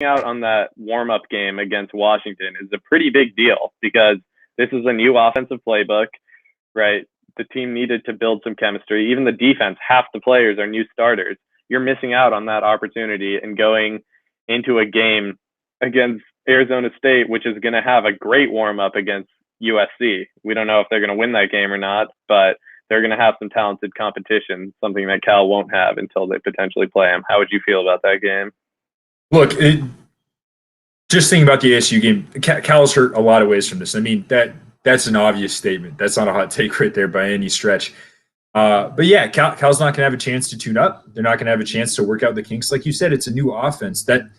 out on that warm-up game against Washington is a pretty big deal because this is a new offensive playbook, right? The team needed to build some chemistry. Even the defense, half the players are new starters. You're missing out on that opportunity and going into a game against Arizona State, which is going to have a great warm-up against USC. We don't know if they're going to win that game or not, but they're going to have some talented competition, something that Cal won't have until they potentially play them. How would you feel about that game? Look, just thinking about the ASU game, Cal's hurt a lot of ways from this. I mean, that's an obvious statement. That's not a hot take right there by any stretch. But yeah, Cal's not going to have a chance to tune up. They're not going to have a chance to work out the kinks. Like you said, it's a new offense. That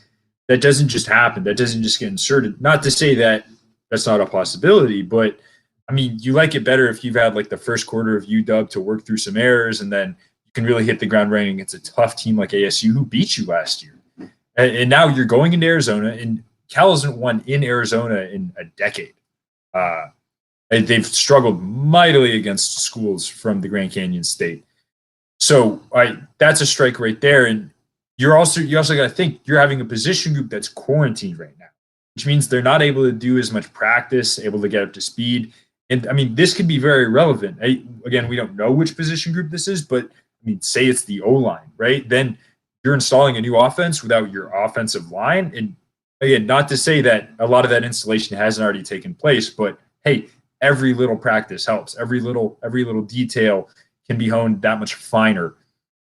doesn't just happen. That doesn't just get inserted. Not to say that that's not a possibility, but I mean, you like it better if you've had like the first quarter of UW to work through some errors, and then you can really hit the ground running against a tough team like ASU who beat you last year. And now you're going into Arizona, and Cal hasn't won in Arizona in a decade. They've struggled mightily against schools from the Grand Canyon State. So that's a strike right there. And you also got to think you're having a position group that's quarantined right now, which means they're not able to do as much practice, able to get up to speed. And I mean, this could be very relevant. Again, we don't know which position group this is, but I mean, say it's the O-line, right? Then you're installing a new offense without your offensive line. And again, not to say that a lot of that installation hasn't already taken place, but hey, every little practice helps. Every little detail can be honed that much finer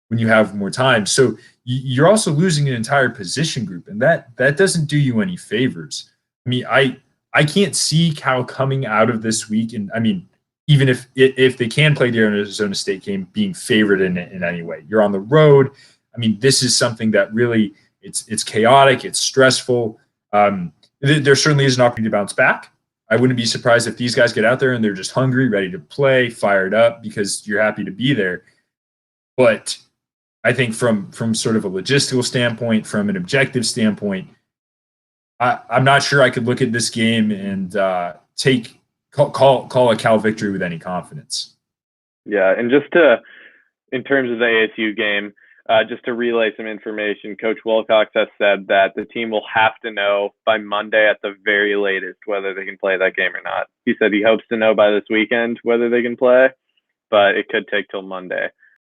when you have more time. So you're also losing an entire position group, and that doesn't do you any favors. I mean, I can't see Cal coming out of this week, and I mean, even if they can play the Arizona State game, being favored in any way. You're on the road. I mean, this is something that really it's chaotic, it's stressful. There certainly is an opportunity to bounce back. I wouldn't be surprised if these guys get out there and they're just hungry, ready to play, fired up because you're happy to be there. But I think from sort of a logistical standpoint, from an objective standpoint, I'm not sure I could look at this game and call a Cal victory with any confidence. Yeah, and in terms of the ASU game, just to relay some information, Coach Wilcox has said that the team will have to know by Monday at the very latest whether they can play that game or not. He said he hopes to know by this weekend whether they can play, but it could take till Monday.